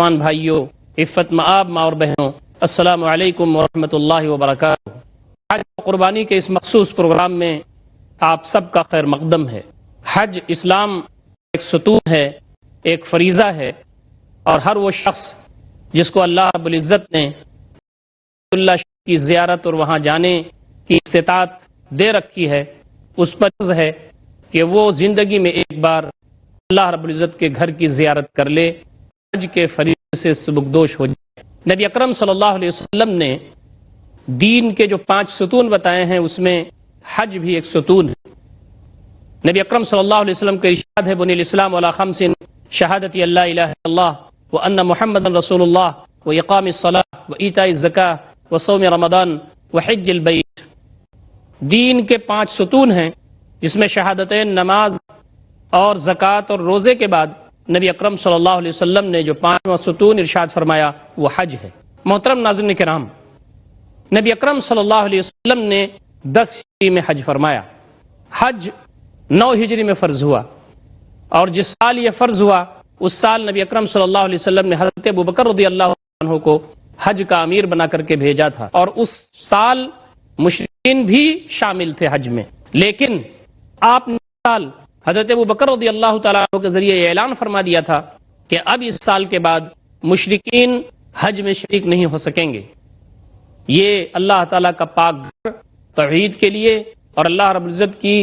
نوجوان بھائیوں، عفت مآب ماں اور بہنوں، السلام علیکم ورحمۃ اللہ وبرکاتہ۔ حج قربانی کے اس مخصوص پروگرام میں آپ سب کا خیر مقدم ہے۔ حج اسلام ایک ستون ہے، ایک فریضہ ہے، اور ہر وہ شخص جس کو اللہ رب العزت نے اللہ کی زیارت اور وہاں جانے کی استطاعت دے رکھی ہے، اس پر فرض ہے کہ وہ زندگی میں ایک بار اللہ رب العزت کے گھر کی زیارت کر لے، حج کے فریضے سے سبکدوش ہو جائے۔ نبی اکرم صلی اللہ علیہ وسلم نے دین کے جو 5 ستون بتائے ہیں، اس میں حج بھی ایک ستون ہے۔ نبی اکرم صلی اللہ علیہ وسلم کا ارشاد ہے، بنی الاسلام علی 5: شہادت اللہ الہ الا اللہ وان محمد رسول اللہ واقام الصلاۃ وایتاء الزکاۃ وصوم رمضان وحج البیت۔ دین کے 5 ستون ہیں، جس میں شہادتین، نماز اور زکوٰۃ اور روزے کے بعد نبی اکرم صلی اللہ علیہ وسلم نے جو 5واں ستون ارشاد فرمایا وہ حج ہے۔ محترم ناظرین کرام، نبی اکرم صلی اللہ علیہ وسلم نے 10 ہجری میں حج فرمایا۔ حج 9 ہجری میں فرض ہوا، اور جس سال یہ فرض ہوا اس سال نبی اکرم صلی اللہ علیہ وسلم نے حضرت ابوبکر رضی اللہ عنہ کو حج کا امیر بنا کر کے بھیجا تھا، اور اس سال مشرکین بھی شامل تھے حج میں، لیکن آپ نے سال حضرت ابوبکر رضی اللہ تعالیٰ عنہ کے ذریعے اعلان فرما دیا تھا کہ اب اس سال کے بعد مشرکین حج میں شریک نہیں ہو سکیں گے۔ یہ اللہ تعالیٰ کا پاک گھر توحید کے لیے اور اللہ رب العزت کی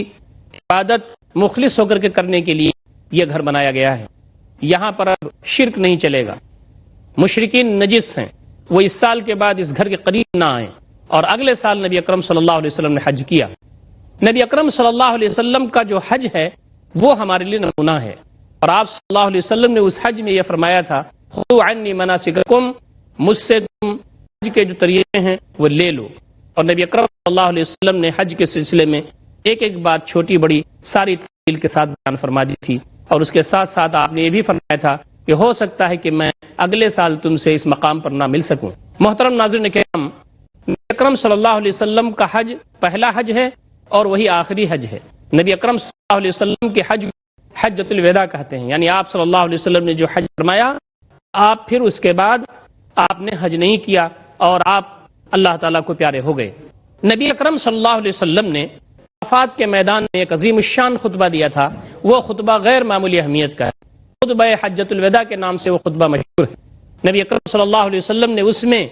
عبادت مخلص ہو کر کے کرنے کے لیے یہ گھر بنایا گیا ہے۔ یہاں پر اب شرک نہیں چلے گا، مشرکین نجس ہیں، وہ اس سال کے بعد اس گھر کے قریب نہ آئیں۔ اور اگلے سال نبی اکرم صلی اللہ علیہ وسلم نے حج کیا۔ نبی اکرم صلی اللہ علیہ وسلم کا جو حج ہے وہ ہمارے لیے نمونہ ہے، اور آپ صلی اللہ علیہ وسلم نے اس حج میں یہ فرمایا تھا، خذوا عنی مناسککم، مجھ سے تم حج کے جو طریقے ہیں وہ لے لو۔ اور نبی اکرم صلی اللہ علیہ وسلم نے حج کے سلسلے میں ایک ایک بات چھوٹی بڑی ساری تفصیل کے ساتھ بیان فرما دی تھی، اور اس کے ساتھ ساتھ آپ نے یہ بھی فرمایا تھا کہ ہو سکتا ہے کہ میں اگلے سال تم سے اس مقام پر نہ مل سکوں۔ محترم ناظرین کرام، نبی اکرم صلی اللہ علیہ وسلم کا حج پہلا حج ہے اور وہی آخری حج ہے۔ نبی اکرم صلی اللہ علیہ وسلم کے حج حجۃ الوداع کہتے ہیں، یعنی آپ صلی اللہ علیہ وسلم نے جو حج فرمایا، آپ پھر اس کے بعد آپ نے حج نہیں کیا اور آپ اللہ تعالیٰ کو پیارے ہو گئے۔ نبی اکرم صلی اللہ علیہ وسلم نے عرفات کے میدان میں ایک عظیم الشان خطبہ دیا تھا، وہ خطبہ غیر معمولی اہمیت کا ہے، خطبہ حجۃ الوداع کے نام سے وہ خطبہ مشہور ہے۔ نبی اکرم صلی اللہ علیہ وسلم نے اس میں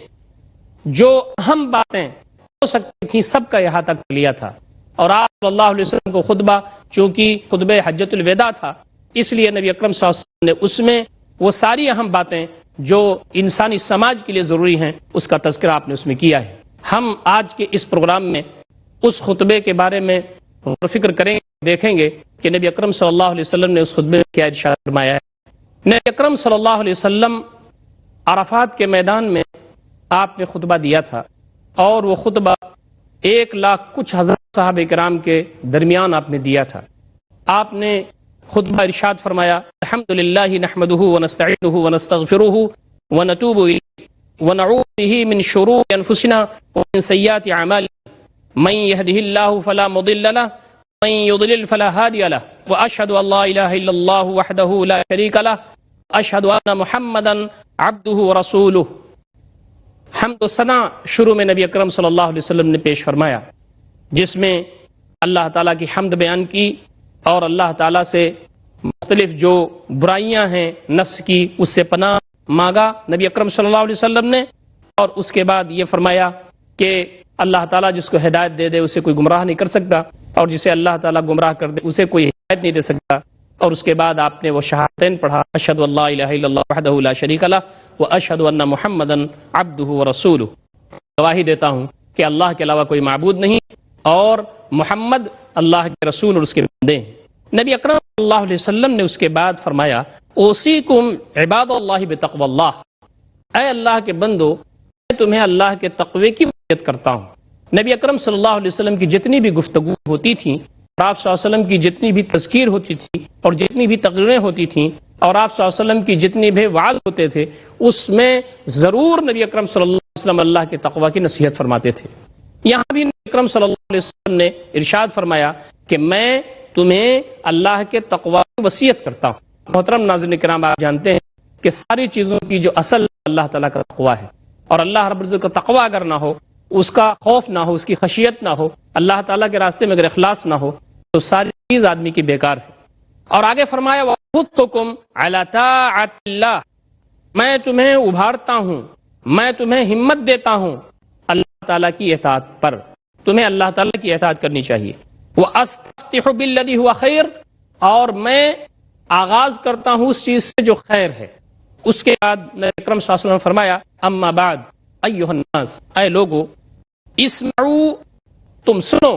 جو اہم باتیں ہو سکتی تھیں سب کا احاطہ کر لیا تھا، اور آپ صلی اللہ علیہ وسلم کو خطبہ چونکہ خطبہ حجۃ الوداع تھا، اس لیے نبی اکرم صلی اللہ علیہ وسلم نے اس میں وہ ساری اہم باتیں جو انسانی سماج کے لیے ضروری ہیں اس کا تذکرہ آپ نے اس میں کیا ہے۔ ہم آج کے اس پروگرام میں اس خطبے کے بارے میں غور و فکر کریں گے، دیکھیں گے کہ نبی اکرم صلی اللہ علیہ وسلم نے اس خطبے میں کیا ارشاد فرمایا ہے۔ نبی اکرم صلی اللہ علیہ وسلم عرفات کے میدان میں آپ نے خطبہ دیا تھا، اور وہ خطبہ 1,00,000 صحابہ کرام کے درمیان آپ نے دیا تھا۔ آپ نے خطبہ ارشاد فرمایا، الحمدللہ نحمدہ ونستعینہ ونستغفرہ ونتوب الیہ ونعوذ بہ من شرور انفسنا ومن سیئات اعمالنا، من يهده الله فلا مضل له ومن يضلل فلا هادي له واشهد ان لا اله الا الله وحده لا شريك له واشهد ان محمدا عبده ورسوله۔ حمد و ثنا شروع میں نبی اکرم صلی اللہ علیہ وسلم نے پیش فرمایا، جس میں اللہ تعالیٰ کی حمد بیان کی اور اللہ تعالیٰ سے مختلف جو برائیاں ہیں نفس کی اس سے پناہ مانگا نبی اکرم صلی اللہ علیہ وسلم نے، اور اس کے بعد یہ فرمایا کہ اللہ تعالیٰ جس کو ہدایت دے دے اسے کوئی گمراہ نہیں کر سکتا، اور جسے اللہ تعالیٰ گمراہ کر دے اسے کوئی ہدایت نہیں دے سکتا۔ اور اس کے بعد آپ نے وہ شہادتین پڑھا، اشہد ان لا الہ الا اللہ وحدہ لا شریک لہ واشہد ان محمدا عبدہ ورسولہ، گواہی دیتا ہوں کہ اللہ کے علاوہ کوئی معبود نہیں اور محمد اللہ کے رسول اور اس کے بندے ہیں۔ نبی اکرم صلی اللہ علیہ وسلم نے اس کے بعد فرمایا، اوصیکم عباد اللہ بتقوی اللہ، اے اللہ کے بندو میں تمہیں اللہ کے تقوی کی وصیت کرتا ہوں۔ نبی اکرم صلی اللہ علیہ وسلم کی جتنی بھی گفتگو ہوتی تھی، اور آپ صلی اللہ علیہ وسلم کی جتنی بھی تذکیر ہوتی تھی اور جتنی بھی تقریریں ہوتی تھیں، اور آپ صلی اللہ علیہ وسلم کی جتنی بھی وعظ ہوتے تھے، اس میں ضرور نبی اکرم صلی اللہ علیہ وسلم اللہ کے تقوی کی نصیحت فرماتے تھے۔ یہاں بھی نبی اکرم صلی اللہ علیہ وسلم نے ارشاد فرمایا کہ میں تمہیں اللہ کے تقوی کی وصیت کرتا ہوں۔ محترم ناظرین کرام، آپ جانتے ہیں کہ ساری چیزوں کی جو اصل اللہ تعالیٰ کا تقوی ہے، اور اللہ رب العزت کا تقوی اگر نہ ہو، اس کا خوف نہ ہو، اس کی خشیت نہ ہو، اللہ تعالیٰ کے راستے میں اگر اخلاص نہ ہو تو ساری چیز آدمی کی بیکار ہے۔ اور آگے فرمایا وَأَحُثُّكُمْ عَلَىٰ طَاعَةِ اللَّهِ، میں تمہیں ابھارتا ہوں، میں تمہیں ہمت دیتا ہوں اللہ تعالیٰ کی اطاعت پر، تمہیں اللہ تعالیٰ کی اطاعت کرنی چاہیے۔ وَأَسْتَفْتِحُ بِالَّذِي هُوَ خَيْرٌ، اور میں آغاز کرتا ہوں اس چیز سے جو خیر ہے۔ اس کے بعد نبی اکرم صلی اللہ علیہ وسلم نے فرمایا اما بعد ایھا الناس، اے لوگو، اسمعوا، تم سنو،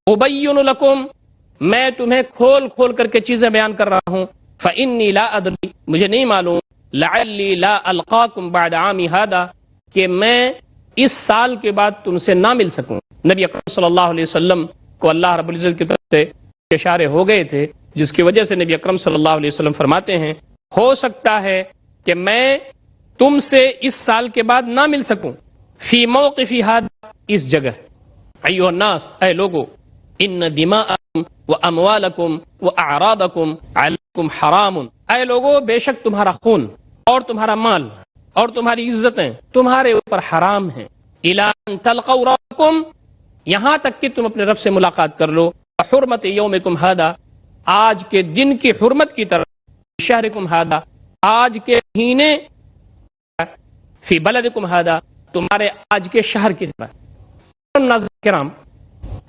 ابین لکم، میں تمہیں کھول کھول کر کے چیزیں بیان کر رہا ہوں، فانی لا ادری، مجھے نہیں معلوم، لعلی لا القاکم بعد عامی ھذا، کہ میں اس سال کے بعد تم سے نہ مل سکوں۔ نبی اکرم صلی اللہ علیہ وسلم کو اللہ رب العزت کی طرف سے اشارے ہو گئے تھے، جس کی وجہ سے نبی اکرم صلی اللہ علیہ وسلم فرماتے ہیں ہو سکتا ہے کہ میں تم سے اس سال کے بعد نہ مل سکوں، فی موقف ھذا، اس جگہ، ایھا الناس، اے لوگو، ان دماءکم واموالکم واعراضکم علیکم حرام، اے لوگو، بے شک تمہارا خون اور تمہارا مال اور تمہاری عزتیں تمہارے اوپر حرام ہیں، الی ان تلقوا ربکم، یہاں تک کہ تم اپنے رب سے ملاقات کر لو، حرمت یومکم ھذا، آج کے دن کی حرمت کی طرح، شہرکم ھذا، آج کے مہینے، فی بلدکم ھذا، تمہارے آج کے شہر کی طرح۔ ناظرین کرام،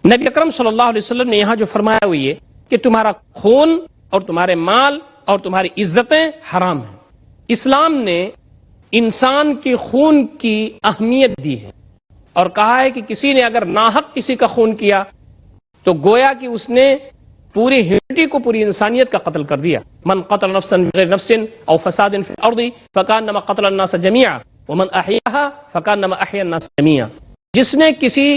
نبی اکرم صلی اللہ علیہ وسلم نے یہاں جو فرمایا وہ یہ کہ تمہارا خون اور تمہارے مال اور تمہاری عزتیں حرام ہیں۔ اسلام نے انسان کے خون کی اہمیت دی ہے اور کہا ہے کہ کسی نے اگر ناحق کسی کا خون کیا تو گویا کہ اس نے پوری ہیومینٹی کو، پوری انسانیت کا قتل کر دیا۔ من قتل نفسا بغیر نفس او فساد فی الارض فکانما قتل الناس جميعا ومن احیاها فکانما احیا الناس جميعا، جس نے کسی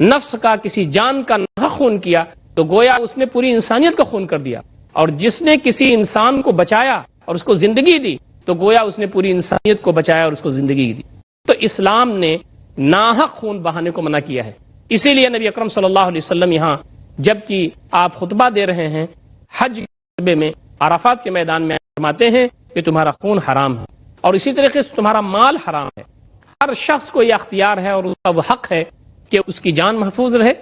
نفس کا، کسی جان کا ناحق خون کیا تو گویا اس نے پوری انسانیت کا خون کر دیا، اور جس نے کسی انسان کو بچایا اور اس کو زندگی دی تو گویا اس نے پوری انسانیت کو بچایا اور اس کو زندگی دی۔ تو اسلام نے ناحق خون بہانے کو منع کیا ہے۔ اسی لیے نبی اکرم صلی اللہ علیہ وسلم یہاں جبکہ آپ خطبہ دے رہے ہیں حج کے خطبے میں، عرفات کے میدان میں، فرماتے ہیں کہ تمہارا خون حرام ہے اور اسی طریقے سے تمہارا مال حرام ہے۔ ہر شخص کو یہ اختیار ہے اور اس کا وہ حق ہے کہ اس کی جان محفوظ رہے،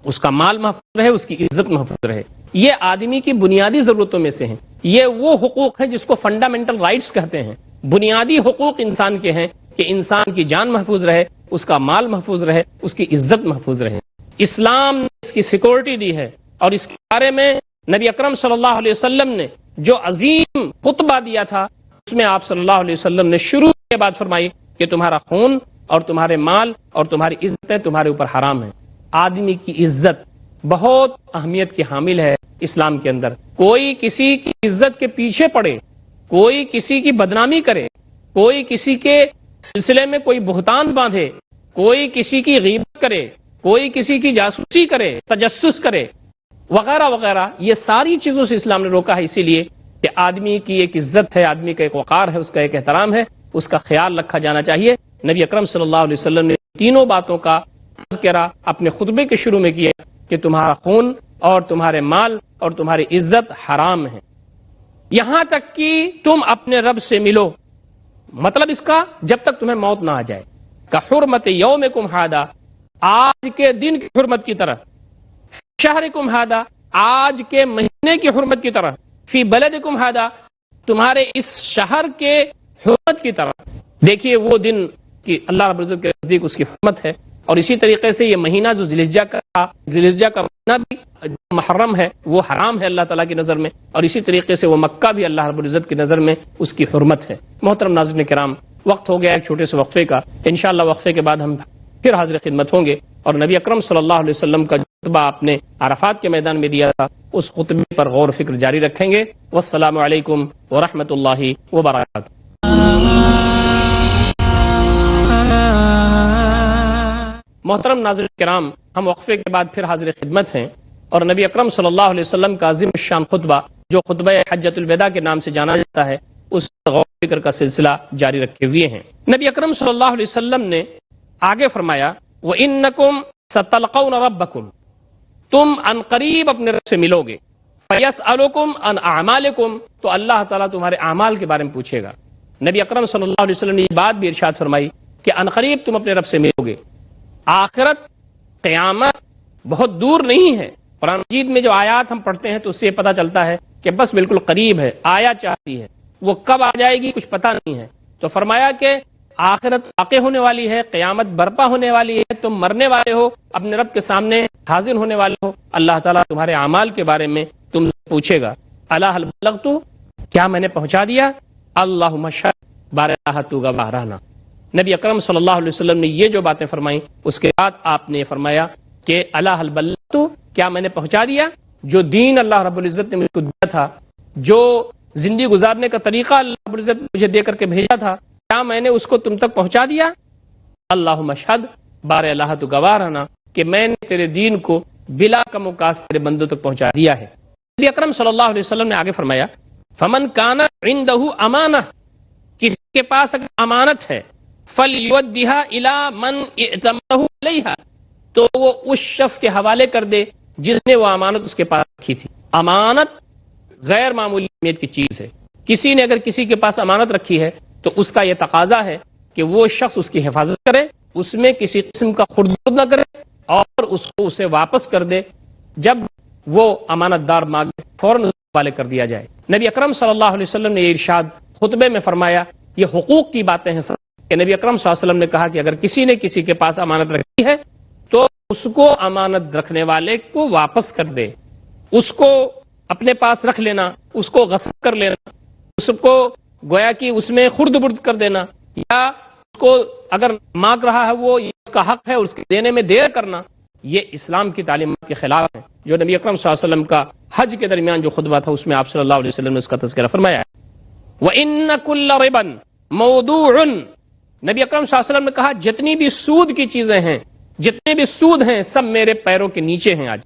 اس کا مال محفوظ رہے، اس کی عزت محفوظ رہے۔ یہ آدمی کی بنیادی ضرورتوں میں سے ہیں، یہ وہ حقوق ہیں جس کو فنڈامنٹل رائٹس کہتے ہیں، بنیادی حقوق انسان کے ہیں کہ انسان کی جان محفوظ رہے، اس کا مال محفوظ رہے، اس کی عزت محفوظ رہے۔ اسلام نے اس کی سیکورٹی دی ہے، اور اس کے بارے میں نبی اکرم صلی اللہ علیہ وسلم نے جو عظیم خطبہ دیا تھا اس میں آپ صلی اللہ علیہ وسلم نے شروع کے بعد فرمائی کہ تمہارا خون اور تمہارے مال اور تمہاری عزتیں تمہارے اوپر حرام ہیں۔ آدمی کی عزت بہت اہمیت کی حامل ہے اسلام کے اندر۔ کوئی کسی کی عزت کے پیچھے پڑے، کوئی کسی کی بدنامی کرے، کوئی کسی کے سلسلے میں کوئی بہتان باندھے، کوئی کسی کی غیبت کرے، کوئی کسی کی جاسوسی کرے، تجسس کرے، وغیرہ وغیرہ، یہ ساری چیزوں سے اسلام نے روکا ہے، اسی لیے کہ آدمی کی ایک عزت ہے، آدمی کا ایک وقار ہے، اس کا ایک احترام ہے، اس کا خیال رکھا جانا چاہیے۔ نبی اکرم صلی اللہ علیہ وسلم نے تینوں باتوں کا تذکرہ اپنے خطبے کے شروع میں کیا کہ تمہارا خون اور تمہارے مال اور تمہاری عزت حرام ہے، یہاں تک کہ تم اپنے رب سے ملو۔ مطلب اس کا جب تک تمہیں موت نہ آ جائے، کہ حرمت یومکم ھذا، آج کے دن کی حرمت کی طرح، شہرکم ھذا، آج کے مہینے کی حرمت کی طرح، فی بلدکم ھذا، تمہارے اس شہر کے حرمت کی طرح۔ دیکھیے وہ دن کہ اللہ رب العزت کے نزدیک اس کی حرمت ہے، اور اسی طریقے سے یہ مہینہ جو ذی الحجہ کا مہینہ بھی محرم ہے، وہ حرام ہے اللہ تعالیٰ کی نظر میں، اور اسی طریقے سے وہ مکہ بھی اللہ رب العزت کی نظر میں اس کی حرمت ہے۔ محترم ناظرین کرام، وقت ہو گیا ایک چھوٹے سے وقفے کا، انشاءاللہ وقفے کے بعد ہم پھر حاضر خدمت ہوں گے، اور نبی اکرم صلی اللہ علیہ وسلم کا جو خطبہ آپ نے عرفات کے میدان میں دیا تھا اس خطبے پر غور و فکر جاری رکھیں گے۔ والسلام علیکم ورحمۃ اللہ وبرکاتہ۔ محترم ناظرین کرام، ہم وقفے کے بعد پھر حاضر خدمت ہیں، اور نبی اکرم صلی اللہ علیہ وسلم کا عظیم الشان خطبہ جو خطبہ حجۃ الوداع کے نام سے جانا جاتا ہے، اس غور و فکر کا سلسلہ جاری رکھے ہوئے ہیں۔ نبی اکرم صلی اللہ علیہ وسلم نے آگے فرمایا وَإِنَّكُمْ سَتَلْقَوْنَ رَبَّكُمْ، تم ان قریب اپنے رب سے ملو گے، فَيَسْأَلُكُمْ عَنْ أَعْمَالِكُمْ، تو اللہ تعالیٰ تمہارے اعمال کے بارے میں پوچھے گا، نبی اکرم صلی اللہ علیہ وسلم نے یہ بات بھی ارشاد فرمائی کہ عنقریب تم اپنے رب سے ملو گے. آخرت قیامت بہت دور نہیں ہے. قرآن مجید میں جو آیات ہم پڑھتے ہیں تو اس سے یہ پتہ چلتا ہے کہ بس بالکل قریب ہے. آیا چاہتی ہے وہ کب آ جائے گی کچھ پتہ نہیں ہے. تو فرمایا کہ آخرت واقع ہونے والی ہے, قیامت برپا ہونے والی ہے, تم مرنے والے ہو, اپنے رب کے سامنے حاضر ہونے والے ہو. اللہ تعالیٰ تمہارے اعمال کے بارے میں تم سے پوچھے گا. الا هل بلغت, کیا میں نے پہنچا دیا؟ اللہم اشہد, بار اللہ تو گواہ رہنا. نبی اکرم صلی اللہ علیہ وسلم نے یہ جو باتیں فرمائیں اس کے بعد آپ نے فرمایا کہ الا هل بلغت, کیا میں نے پہنچا دیا؟ جو دین اللہ رب العزت نے مجھ کو دیا تھا, جو زندگی گزارنے کا طریقہ اللہ رب العزت نے مجھے دے کر کے بھیجا تھا, کیا میں نے اس کو تم تک پہنچا دیا؟ اللہم اشہد, بار اللہ تو گواہ رہنا کہ میں نے تیرے دین کو بلا کم و کاست تیرے بندوں تک پہنچا دیا ہے. نبی اکرم صلی اللہ علیہ وسلم نے آگے فرمایا فمن کان عندہ امانہ, کسی کے پاس اگر امانت ہے, فلیودھا الی من ائتمنہ علیہا, تو وہ اس شخص کے حوالے کر دے جس نے وہ امانت اس کے پاس رکھی تھی. امانت غیر معمولی اہمیت کی چیز ہے. کسی نے اگر کسی کے پاس امانت رکھی ہے تو اس کا یہ تقاضا ہے کہ وہ شخص اس کی حفاظت کرے, اس میں کسی قسم کا خردبرد نہ کرے اور اس کو اسے واپس کر دے. جب وہ امانت دار مانگے فوراً اس کو حوالے کر دیا جائے. نبی اکرم صلی اللہ علیہ وسلم نے یہ ارشاد خطبے میں فرمایا. یہ حقوق کی باتیں ہیں کہ نبی اکرم صلی اللہ علیہ وسلم نے کہا کہ اگر کسی نے کسی کے پاس امانت رکھی ہے تو اس کو امانت رکھنے والے کو واپس کر دے. اس کو اپنے پاس رکھ لینا, اس کو غصب کر لینا, اس کو گویا کہ اس میں خرد برد کر دینا, یا اس کو اگر مانگ رہا ہے وہ اس کا حق ہے اس کے دینے میں دیر کرنا, یہ اسلام کی تعلیمات کے خلاف ہے. جو نبی اکرم صلی اللہ علیہ وسلم کا حج کے درمیان جو خطبہ تھا اس میں آپ صلی اللہ علیہ وسلم نے اس کا تذکرہ فرمایا ہے. وَإِنَّ كُلَّ رِبًا مَوْضُوعٌ, نبی اکرم صلی اللہ علیہ وسلم نے کہا جتنی بھی سود کی چیزیں ہیں, جتنے بھی سود ہیں, سب میرے پیروں کے نیچے ہیں آج.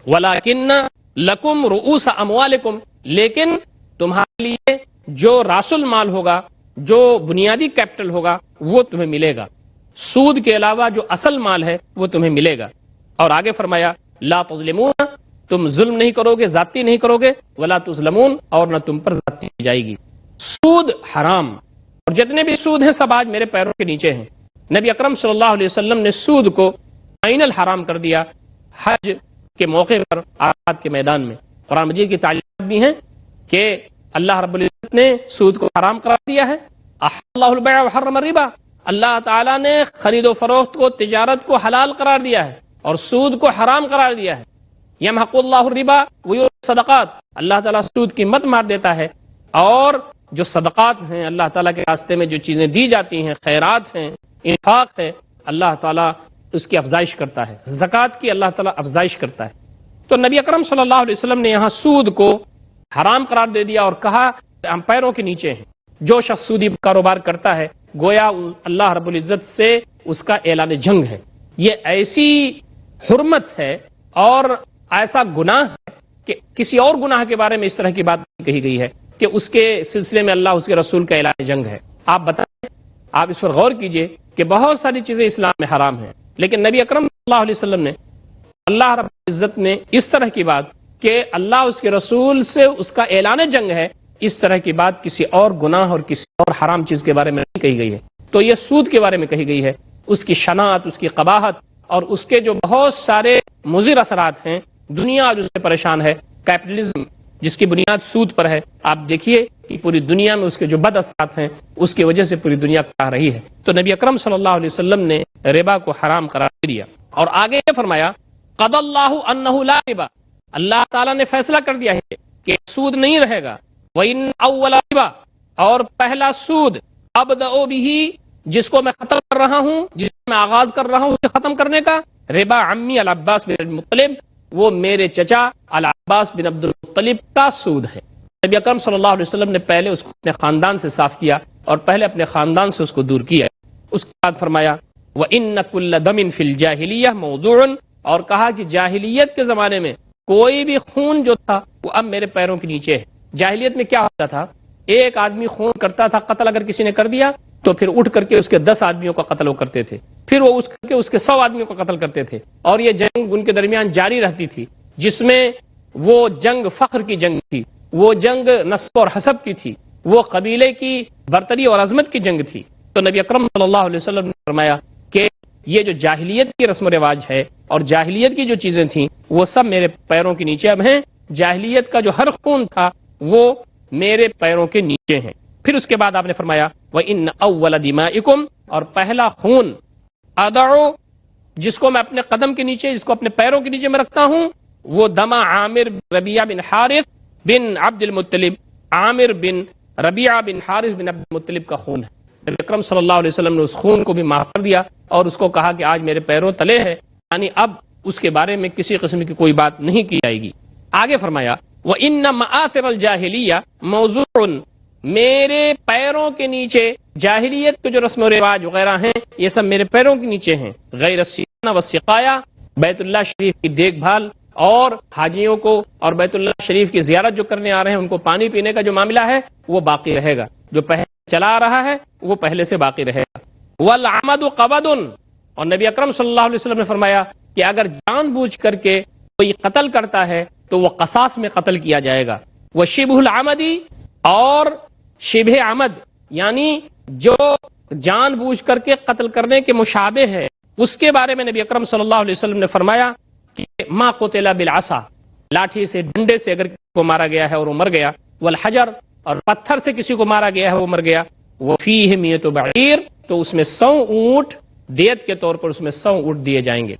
وَلَكِنَّ لَكُمْ رُؤُوسَ أَمْوَالِكُمْ, لیکن تمہارے لیے جو راس المال ہوگا, جو بنیادی کیپٹل ہوگا وہ تمہیں ملے گا. سود کے علاوہ جو اصل مال ہے وہ تمہیں ملے گا. اور آگے فرمایا لا تظلمون, تم ظلم نہیں کرو گے, زیادتی نہیں کرو گے. ولا تظلمون, اور نہ تم پر زیادتی کی جائے گی. سود حرام, اور جتنے بھی سود ہیں سب آج میرے پیروں کے نیچے ہیں. نبی اکرم صلی اللہ علیہ وسلم نے سود کو عین الحرام کر دیا حج کے موقع پر عرفات کے میدان میں. قرآن مجید کی تعلیمات بھی ہیں کہ اللہ رب العزت نے سود کو حرام قرار دیا ہے. احل اللہ البیع وحرم الربا, اللہ تعالیٰ نے خرید و فروخت کو, تجارت کو حلال قرار دیا ہے اور سود کو حرام قرار دیا ہے. یمحق اللہ الربا ویربی الصدقات, اللہ تعالیٰ سود کی مت مار دیتا ہے اور جو صدقات ہیں اللہ تعالیٰ کے راستے میں جو چیزیں دی جاتی ہیں, خیرات ہیں, انفاق ہے, اللہ تعالیٰ اس کی افزائش کرتا ہے. زکوٰۃ کی اللہ تعالیٰ افزائش کرتا ہے. تو نبی اکرم صلی اللہ علیہ وسلم نے یہاں سود کو حرام قرار دے دیا اور کہا ہم پیروں کے نیچے ہیں. جو شخص سودی کاروبار کرتا ہے گویا اللہ رب العزت سے اس کا اعلان جنگ ہے. یہ ایسی حرمت ہے اور ایسا گناہ ہے کہ کسی اور گناہ کے بارے میں اس طرح کی بات کہی گئی ہے کہ اس کے سلسلے میں اللہ اس کے رسول کا اعلان جنگ ہے. آپ بتائیں, آپ اس پر غور کیجئے کہ بہت ساری چیزیں اسلام میں حرام ہیں, لیکن نبی اکرم صلی اللہ علیہ وسلم نے اللہ رب العزت نے اس طرح کی بات کہ اللہ اس کے رسول سے اس کا اعلان جنگ ہے, اس طرح کی بات کسی اور گناہ اور کسی اور حرام چیز کے بارے میں نہیں کہی گئی ہے. تو یہ سود کے بارے میں کہی گئی ہے. اس کی شناعت, اس کی قباحت اور اس کے جو بہت سارے مضر اثرات ہیں, دنیا آج اس سے پریشان ہے. کیپٹلزم جس کی بنیاد سود پر ہے, آپ دیکھیے کہ پوری دنیا میں اس کے جو بد اثرات ہیں اس کی وجہ سے پوری دنیا کہہ رہی ہے. تو نبی اکرم صلی اللہ علیہ وسلم نے ربا کو حرام قرار دیا اور آگے یہ فرمایا قضى اللہ انہ لا ربا, اللہ تعالیٰ نے فیصلہ کر دیا ہے کہ سود نہیں رہے گا. وَإِنَّ أَوَّلَ رِبَا, اور پہلا سود أَبْدَأُ بِهِ, جس کو میں ختم کر رہا ہوں, جس کو میں آغاز کر رہا ہوں اسے ختم کرنے کا, ربا عمی العباس بن المطلب, وہ میرے چچا العباس بن عبد المطلب کا سود ہے. نبی اکرم صلی اللہ علیہ وسلم نے پہلے اس کو اپنے خاندان سے صاف کیا اور پہلے اپنے خاندان سے اس کو دور کیا. اس کے بعد فرمایا وَإِنَّ كُلَّ دَمٍ فِي الْجَاهِلِيَّةِ مَوْضُوعٌ, اور کہا کہ جاہلیت کے زمانے میں کوئی بھی خون جو تھا وہ اب میرے پیروں کے نیچے ہے. جاہلیت میں کیا ہوتا تھا, ایک آدمی خون کرتا تھا, قتل اگر کسی نے کر دیا تو پھر اٹھ کر کے اس کے 10 آدمیوں کا قتل وہ کرتے تھے, پھر وہ اس کے 100 آدمیوں کا قتل کرتے تھے, اور یہ جنگ ان کے درمیان جاری رہتی تھی, جس میں وہ جنگ فخر کی جنگ تھی, وہ جنگ نسب اور حسب کی تھی, وہ قبیلے کی برتری اور عظمت کی جنگ تھی. تو نبی اکرم صلی اللہ علیہ وسلم نے فرمایا کہ یہ جو جاہلیت کی رسم و رواج ہے اور جاہلیت کی جو چیزیں تھیں وہ سب میرے پیروں کے نیچے اب ہیں. جاہلیت کا جو ہر خون تھا وہ میرے پیروں کے نیچے ہیں. پھر اس کے بعد آپ نے فرمایا وَإِنَّ أَوَّلَ دِمَائِكُمْ، اور پہلا خون اَدَعُ، جس کو میں اپنے قدم کے نیچے، جس کو اپنے پیروں کے نیچے میں رکھتا ہوں، وہ دما عامر ربیعہ بن حارث بن عبد المطلب. عامر بن ربیعہ بن حارث بن عبد المطلب کا خون ہے. نبی اکرم صلی اللہ علیہ وسلم نے اس خون کو بھی معاف کر دیا اور اس کو کہا کہ آج میرے پیروں تلے ہے، یعنی اب اس کے بارے میں کسی قسم کی کوئی بات نہیں کی جائے گی. آگے فرمایا وَإِنَّ مَآثِرَ الْجَاهِلِيَّةِ مَوْضُوعٌ، میرے پیروں کے نیچے جاہلیت کے جو رسم و رواج وغیرہ ہیں یہ سب میرے پیروں کے نیچے ہیں. غیر السقایہ والسقایہ، بیت اللہ شریف کی دیکھ بھال اور حاجیوں کو اور بیت اللہ شریف کی زیارت جو کرنے آ رہے ہیں ان کو پانی پینے کا جو معاملہ ہے وہ باقی رہے گا. جو پہلے چلا آ رہا ہے وہ پہلے سے باقی رہے گا. والعمد قبض، اور نبی اکرم صلی اللہ علیہ وسلم نے فرمایا کہ اگر جان بوجھ کر کے کوئی قتل کرتا ہے تو وہ قصاص میں قتل کیا جائے گا. وشبہ العمدی، اور شبہ عمد یعنی جو جان بوجھ کر کے قتل کرنے کے مشابہ ہے، اس کے بارے میں نبی اکرم صلی اللہ علیہ وسلم نے فرمایا کہ ما قتل بالعصا، لاٹھی سے، ڈنڈے سے اگر کسی کو مارا گیا ہے اور وہ مر گیا، والحجر، اور پتھر سے کسی کو مارا گیا ہے وہ مر گیا، وفیہ میۃ بعیر، تو اس میں 100 اونٹ دیت کے طور پر اس میں 100 اونٹ دیے جائیں گے.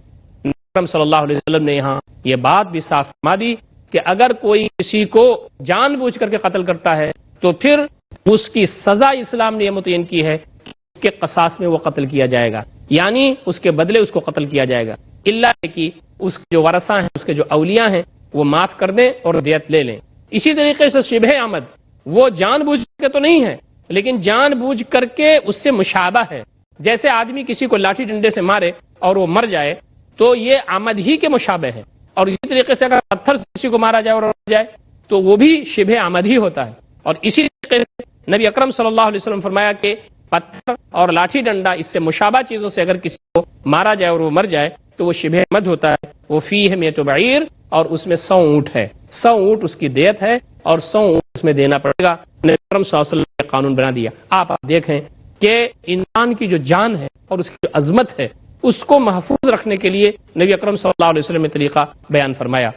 نبی اکرم صلی اللہ علیہ وسلم نے یہاں یہ بات بھی صاف فرما دی کہ اگر کوئی کسی کو جان بوجھ کر کے قتل کرتا ہے تو پھر اس کی سزا اسلام نے یہ متعین کی ہے کہ اس کے قصاص میں وہ قتل کیا جائے گا، یعنی اس کے بدلے اس کو قتل کیا جائے گا، الا کہ اس کے جو ورثہ ہیں، اس کے جو اولیاء ہیں وہ معاف کر دیں اور دیت لے لیں. اسی طریقے سے شبہ عمد، وہ جان بوجھ کے تو نہیں ہے لیکن جان بوجھ کر کے اس سے مشابہ ہے. جیسے آدمی کسی کو لاٹھی ڈنڈے سے مارے اور وہ مر جائے تو یہ عمد ہی کے مشابہ ہے، اور اسی طریقے سے اگر پتھر سے کسی کو مارا جائے اور مر جائے تو وہ بھی شبہ عمد ہی ہوتا ہے. اور اسی طریقے سے نبی اکرم صلی اللہ علیہ وسلم فرمایا کہ پتھر اور لاٹھی ڈنڈا اس سے مشابہ چیزوں سے اگر کسی کو مارا جائے اور وہ مر جائے تو وہ شبہ عمد ہوتا ہے. وہ فیہ میۃ بعیر، اور اس میں 100 اونٹ ہے، 100 اونٹ اس کی دیت ہے اور 100 اونٹ اس میں دینا پڑے گا. نبی اکرم صلی اللہ علیہ وسلم نے قانون بنا دیا. آپ دیکھیں کہ انسان کی جو جان ہے اور اس کی جو عظمت ہے اس کو محفوظ رکھنے کے لیے نبی اکرم صلی اللہ علیہ وسلم نے طریقہ بیان فرمایا.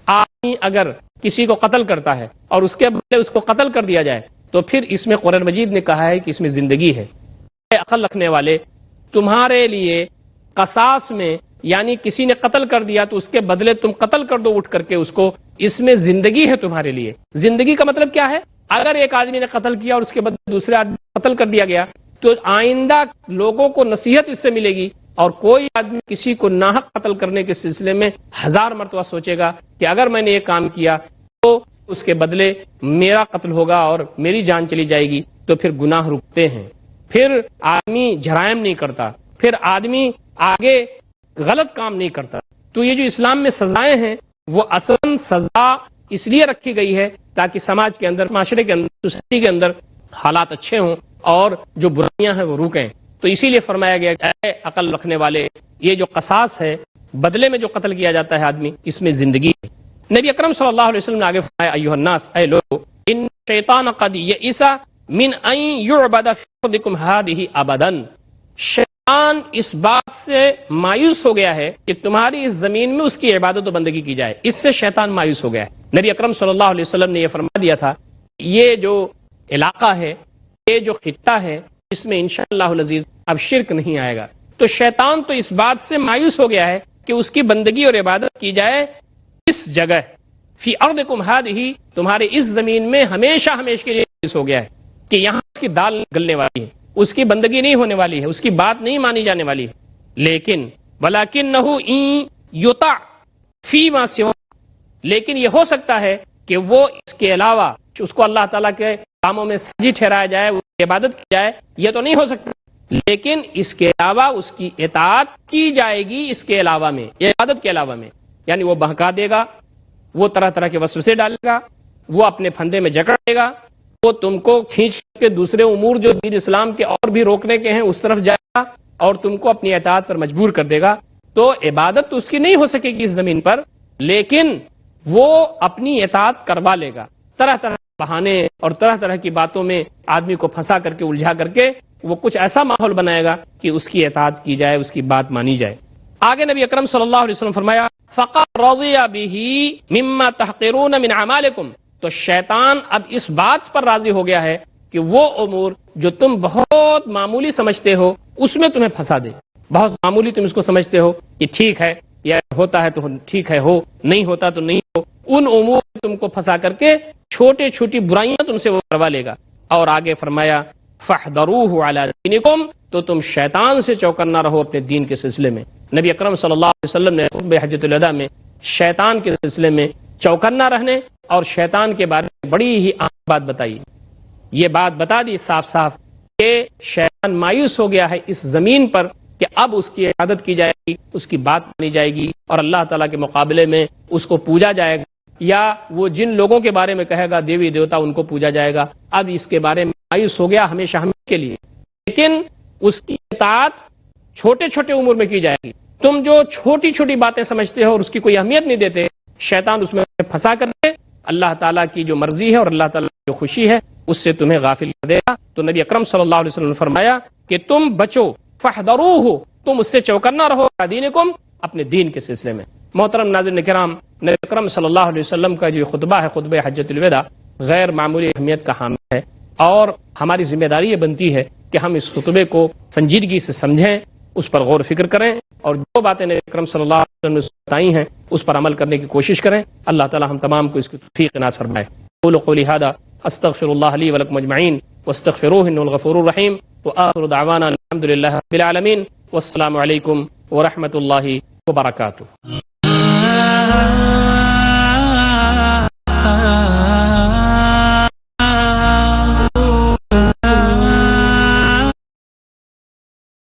آدمی اگر کسی کو قتل کرتا ہے اور اس کے بدلے اس کو قتل کر دیا جائے تو پھر اس میں قرآن مجید نے کہا ہے کہ اس میں زندگی ہے. اے عقل رکھنے والے، تمہارے لیے قصاص میں، یعنی کسی نے قتل کر دیا تو اس کے بدلے تم قتل کر دو اٹھ کر کے اس کو، اس میں زندگی ہے تمہارے لیے. زندگی کا مطلب کیا ہے؟ اگر ایک آدمی نے قتل کیا اور اس کے بدلے دوسرے آدمی قتل کر دیا گیا تو آئندہ لوگوں کو نصیحت اس سے ملے گی، اور کوئی آدمی کسی کو ناحق قتل کرنے کے سلسلے میں 1000 مرتبہ سوچے گا کہ اگر میں نے یہ کام کیا تو اس کے بدلے میرا قتل ہوگا اور میری جان چلی جائے گی. تو پھر گناہ رکتے ہیں، پھر آدمی جرائم نہیں کرتا، پھر آدمی آگے غلط کام نہیں کرتا. تو یہ جو اسلام میں سزائیں ہیں وہ اصلاً سزا اس لیے رکھی گئی ہے تاکہ سماج کے اندر، معاشرے کے اندر، سوسائٹی کے اندر حالات اچھے ہوں اور جو برائیاں ہیں وہ رکیں. تو اسی لیے فرمایا گیا کہ اے عقل رکھنے والے، یہ جو قصاص ہے، بدلے میں جو قتل کیا جاتا ہے آدمی، اس میں زندگی ہے. نبی اکرم صلی اللہ علیہ وسلم نے آگے فرمایا ایھا الناس، اے لوگو، ان شیطان قد یئس من ان یعبد فی ارضکم ھذہ ابدا، شیطان اس بات سے مایوس ہو گیا ہے کہ تمہاری اس زمین میں اس کی عبادت و بندگی کی جائے. اس سے شیطان مایوس ہو گیا ہے. نبی اکرم صلی اللہ علیہ وسلم نے یہ فرما دیا تھا یہ جو علاقہ ہے، یہ جو خطہ ہے، اس میں انشاءاللہ العزیز اب شرک نہیں آئے گا. تو شیطان تو اس بات سے مایوس ہو گیا ہے کہ اس کی بندگی اور عبادت کی جائے اس جگہ، فی ارضکم ھذہ، تمہارے اس زمین میں ہمیشہ کے لیے مایوس ہو گیا ہے کہ یہاں اس کی دال گلنے والی ہے، اس کی بندگی نہیں ہونے والی ہے، اس کی بات نہیں مانی جانے والی ہے. لیکن ولکنہ ان یطع فیما سوا، لیکن یہ ہو سکتا ہے کہ وہ اس کے علاوہ اس کو اللہ تعالیٰ کے کاموں میں ساجی ٹھہرایا جائے، اس کی عبادت کی جائے، یہ تو نہیں ہو سکتا، لیکن اس کے علاوہ اس کی اطاعت کی جائے گی. اس کے علاوہ میں، عبادت کے علاوہ میں، یعنی وہ بہکا دے گا، وہ طرح طرح کے وسوسے ڈالے گا، وہ اپنے پھندے میں جکڑ دے گا، وہ تم کو کھینچ کے دوسرے امور جو دین اسلام کے اور بھی روکنے کے ہیں اس طرف جائے گا اور تم کو اپنی اطاعت پر مجبور کر دے گا. تو عبادت تو اس کی نہیں ہو سکے گی اس زمین پر، لیکن وہ اپنی اطاعت کروا لے گا، طرح طرح بہانے اور طرح طرح کی باتوں میں آدمی کو پھنسا کر کے الجھا کر کے وہ کچھ ایسا ماحول بنائے گا کہ اس کی اطاعت کی جائے، اس کی بات مانی جائے۔ آگے نبی اکرم صلی اللہ علیہ وسلم فرمایا فَقَدْ رَضِيَ بِهِ مِمَّا تَحْقِرُونَ مِنْ أَعْمَالِكُمْ، تو شیطان اب اس بات پر راضی ہو گیا ہے کہ وہ امور جو تم بہت معمولی سمجھتے ہو اس میں تمہیں پھنسا دے۔ بہت معمولی تم اس کو سمجھتے ہو کہ ٹھیک ہے، یا ہوتا ہے تو ٹھیک ہے، ہو نہیں ہوتا تو نہیں ہو، ان امور میں تم کو پھنسا کر کے چھوٹی چھوٹی برائیاں تم سے وہ کروا لے گا۔ اور آگے فرمایا فَاحْذَرُوهُ عَلَىٰ دِينِكُمْ، تو تم شیطان سے چوکنا رہو اپنے دین کے سلسلے میں۔ نبی اکرم صلی اللہ علیہ وسلم نے خطبہ حجۃ الوداع میں شیطان کے سلسلے میں چوکنا رہنے اور شیطان کے بارے میں بڑی ہی اہم بات بتائی۔ یہ بات بتا دی صاف صاف کہ شیطان مایوس ہو گیا ہے اس زمین پر کہ اب اس کی عبادت کی جائے گی، اس کی بات مانی جائے گی اور اللہ تعالیٰ کے مقابلے میں اس کو پوجا جائے گا، یا وہ جن لوگوں کے بارے میں کہے گا دیوی دیوتا ان کو پوجا جائے گا۔ اب اس کے بارے میں مایوس ہو گیا ہمیشہ ہمیشہ کے لیے، لیکن اس کی اطاعت چھوٹے چھوٹے امور میں کی جائے گی۔ تم جو چھوٹی چھوٹی باتیں سمجھتے ہو اور اس کی کوئی اہمیت نہیں دیتے، شیطان اس میں پھنسا کر دے، اللہ تعالیٰ کی جو مرضی ہے اور اللہ تعالیٰ کی جو خوشی ہے اس سے تمہیں غافل کر دے گا۔ تو نبی اکرم صلی اللہ علیہ وسلم نے فرمایا کہ تم بچو، فاحذروہ، تم اس سے چوکنا رہو، دینکم، اپنے دین کے سلسلے میں۔ محترم ناظرین کرام، نبی اکرم صلی اللہ علیہ وسلم کا جو خطبہ ہے، خطبہ حجۃ الوداع، غیر معمولی اہمیت کا حامل ہے، اور ہماری ذمہ داری یہ بنتی ہے کہ ہم اس خطبے کو سنجیدگی سے سمجھیں، اس پر غور و فکر کریں، اور جو باتیں نبی اکرم صلی اللہ علیہ وسلم نے بتائی ہیں اس پر عمل کرنے کی کوشش کریں۔ اللہ تعالی ہم تمام کو اس کی توفیق عنایت فرمائے۔ قولوا قولی ھذا استغفر اللہ لی ولکم اجمعین واستغفروہ انہ الغفور الرحیم، وآخر دعوانا الحمد للہ رب العالمین، والسلام علیکم ورحمۃ اللہ وبرکاتہ۔